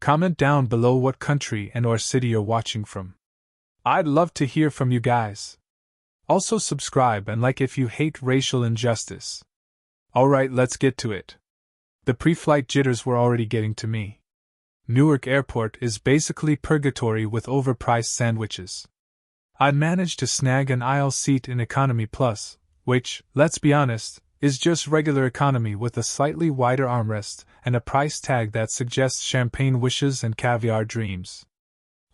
Comment down below what country and or city you're watching from. I'd love to hear from you guys. Also subscribe and like if you hate racial injustice. Alright, let's get to it. The pre-flight jitters were already getting to me. Newark Airport is basically purgatory with overpriced sandwiches. I'd managed to snag an aisle seat in Economy Plus, which, let's be honest, is just regular economy with a slightly wider armrest and a price tag that suggests champagne wishes and caviar dreams.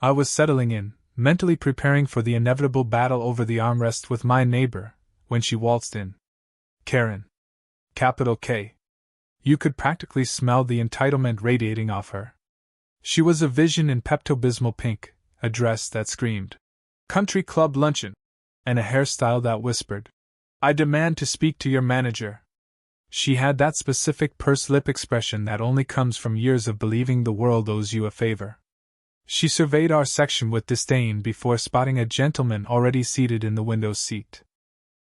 I was settling in, mentally preparing for the inevitable battle over the armrest with my neighbor, when she waltzed in. Karen. Capital K. You could practically smell the entitlement radiating off her. She was a vision in Pepto-Bismol pink, a dress that screamed, "Country Club Luncheon," and a hairstyle that whispered, "I demand to speak to your manager." She had that specific pursed lip expression that only comes from years of believing the world owes you a favor. She surveyed our section with disdain before spotting a gentleman already seated in the window seat.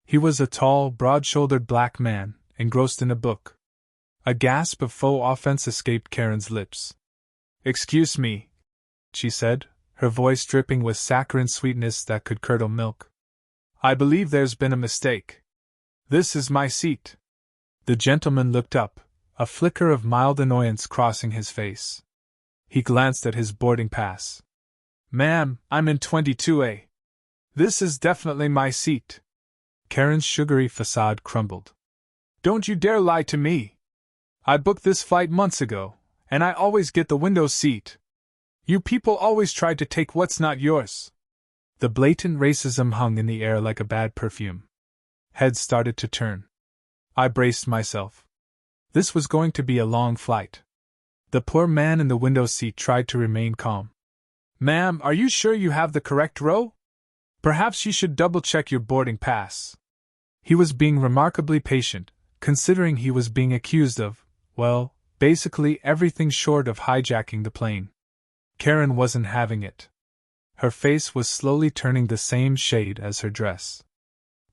He was a tall, broad-shouldered black man, engrossed in a book. A gasp of faux offense escaped Karen's lips. "Excuse me," she said, her voice dripping with saccharine sweetness that could curdle milk. "I believe there's been a mistake. This is my seat." The gentleman looked up, a flicker of mild annoyance crossing his face. He glanced at his boarding pass. "Ma'am, I'm in 22A. This is definitely my seat." Karen's sugary facade crumbled. "Don't you dare lie to me! I booked this flight months ago, and I always get the window seat. You people always try to take what's not yours." The blatant racism hung in the air like a bad perfume. Heads started to turn. I braced myself. This was going to be a long flight. The poor man in the window seat tried to remain calm. "Ma'am, are you sure you have the correct row? Perhaps you should double-check your boarding pass." He was being remarkably patient, considering he was being accused of, well, basically everything short of hijacking the plane. Karen wasn't having it. Her face was slowly turning the same shade as her dress.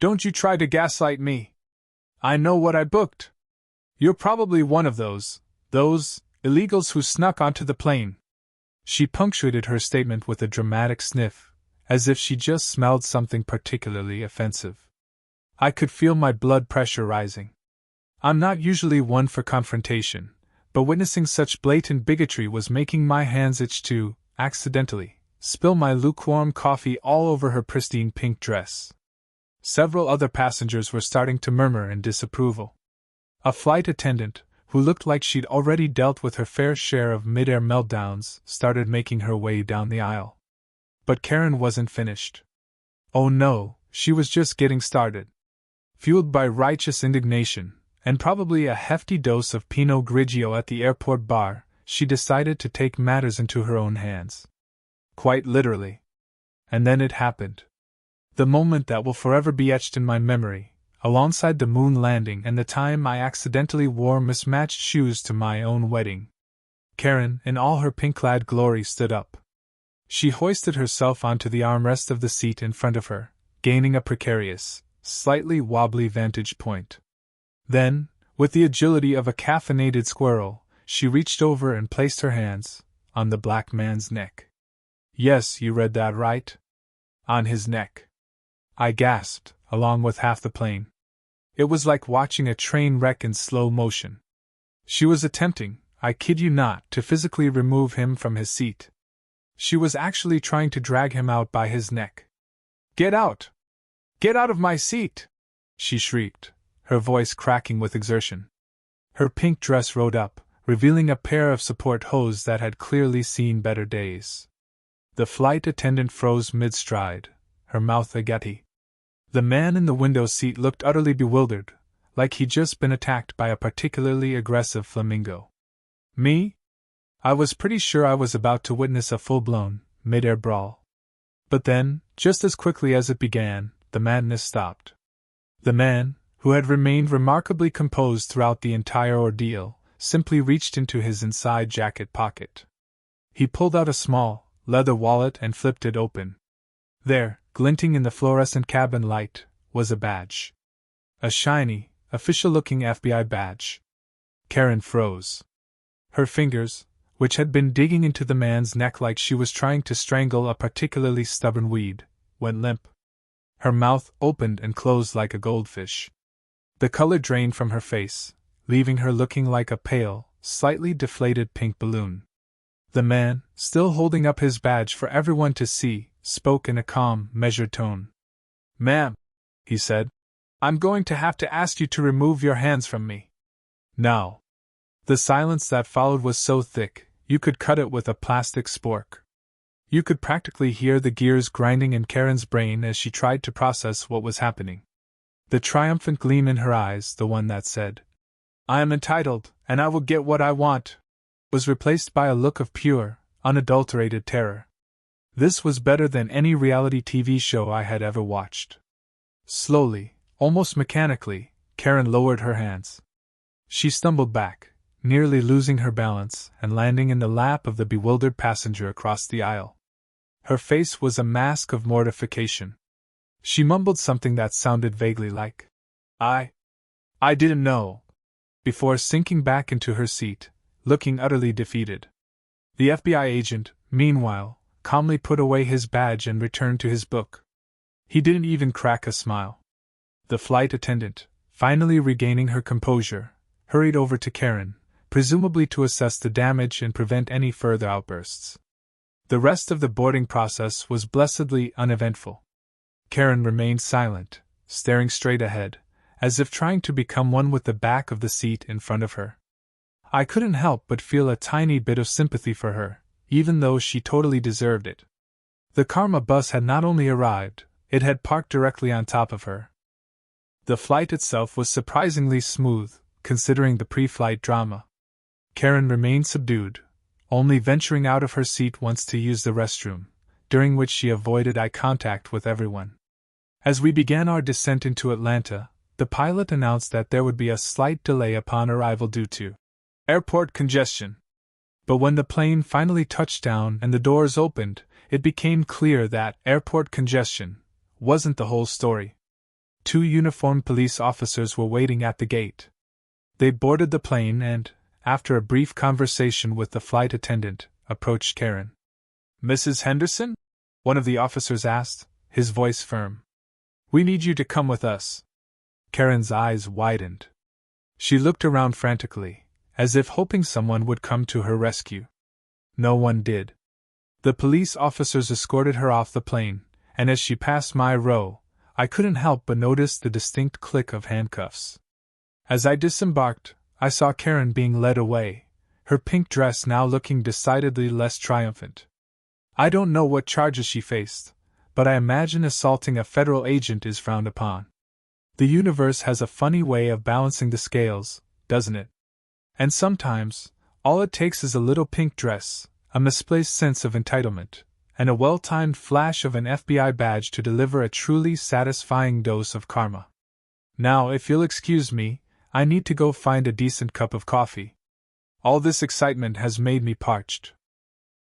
"Don't you try to gaslight me. I know what I booked. You're probably one of those illegals who snuck onto the plane." She punctuated her statement with a dramatic sniff, as if she just smelled something particularly offensive. I could feel my blood pressure rising. I'm not usually one for confrontation, but witnessing such blatant bigotry was making my hands itch to, accidentally, spill my lukewarm coffee all over her pristine pink dress. Several other passengers were starting to murmur in disapproval. A flight attendant, who looked like she'd already dealt with her fair share of mid-air meltdowns, started making her way down the aisle. But Karen wasn't finished. Oh no, she was just getting started. Fueled by righteous indignation, and probably a hefty dose of Pinot Grigio at the airport bar, she decided to take matters into her own hands. Quite literally. And then it happened. The moment that will forever be etched in my memory, alongside the moon landing and the time I accidentally wore mismatched shoes to my own wedding. Karen, in all her pink-clad glory, stood up. She hoisted herself onto the armrest of the seat in front of her, gaining a precarious, slightly wobbly vantage point. Then, with the agility of a caffeinated squirrel, she reached over and placed her hands on the black man's neck. Yes, you read that right. On his neck. I gasped, along with half the plane. It was like watching a train wreck in slow motion. She was attempting, I kid you not, to physically remove him from his seat. She was actually trying to drag him out by his neck. "Get out! Get out of my seat!" she shrieked, her voice cracking with exertion. Her pink dress rode up, revealing a pair of support hose that had clearly seen better days. The flight attendant froze mid-stride, her mouth agape. The man in the window seat looked utterly bewildered, like he'd just been attacked by a particularly aggressive flamingo. Me? I was pretty sure I was about to witness a full-blown, mid-air brawl. But then, just as quickly as it began, the madness stopped. The man, who had remained remarkably composed throughout the entire ordeal, simply reached into his inside jacket pocket. He pulled out a small, leather wallet and flipped it open. There, glinting in the fluorescent cabin light, was a badge. A shiny, official-looking FBI badge. Karen froze. Her fingers, which had been digging into the man's neck like she was trying to strangle a particularly stubborn weed, went limp. Her mouth opened and closed like a goldfish. The color drained from her face, leaving her looking like a pale, slightly deflated pink balloon. The man, still holding up his badge for everyone to see, spoke in a calm, measured tone. "Ma'am," he said, "I'm going to have to ask you to remove your hands from me. Now." The silence that followed was so thick, you could cut it with a plastic spork. You could practically hear the gears grinding in Karen's brain as she tried to process what was happening. The triumphant gleam in her eyes, the one that said, "I am entitled, and I will get what I want," was replaced by a look of pure, unadulterated terror. This was better than any reality TV show I had ever watched. Slowly, almost mechanically, Karen lowered her hands. She stumbled back, nearly losing her balance and landing in the lap of the bewildered passenger across the aisle. Her face was a mask of mortification. She mumbled something that sounded vaguely like, I didn't know," before sinking back into her seat, looking utterly defeated. The FBI agent, meanwhile, calmly put away his badge and returned to his book. He didn't even crack a smile. The flight attendant, finally regaining her composure, hurried over to Karen, presumably to assess the damage and prevent any further outbursts. The rest of the boarding process was blessedly uneventful. Karen remained silent, staring straight ahead, as if trying to become one with the back of the seat in front of her. I couldn't help but feel a tiny bit of sympathy for her, even though she totally deserved it. The Karma bus had not only arrived, it had parked directly on top of her. The flight itself was surprisingly smooth, considering the pre-flight drama. Karen remained subdued, only venturing out of her seat once to use the restroom, during which she avoided eye contact with everyone. As we began our descent into Atlanta, the pilot announced that there would be a slight delay upon arrival due to airport congestion. But when the plane finally touched down and the doors opened, it became clear that airport congestion wasn't the whole story. 2 uniformed police officers were waiting at the gate. They boarded the plane and, after a brief conversation with the flight attendant, approached Karen. "Mrs. Henderson?" one of the officers asked, his voice firm. "We need you to come with us." Karen's eyes widened. She looked around frantically, as if hoping someone would come to her rescue. No one did. The police officers escorted her off the plane, and as she passed my row, I couldn't help but notice the distinct click of handcuffs. As I disembarked, I saw Karen being led away, her pink dress now looking decidedly less triumphant. I don't know what charges she faced, but I imagine assaulting a federal agent is frowned upon. The universe has a funny way of balancing the scales, doesn't it? And sometimes, all it takes is a little pink dress, a misplaced sense of entitlement, and a well-timed flash of an FBI badge to deliver a truly satisfying dose of karma. Now, if you'll excuse me, I need to go find a decent cup of coffee. All this excitement has made me parched.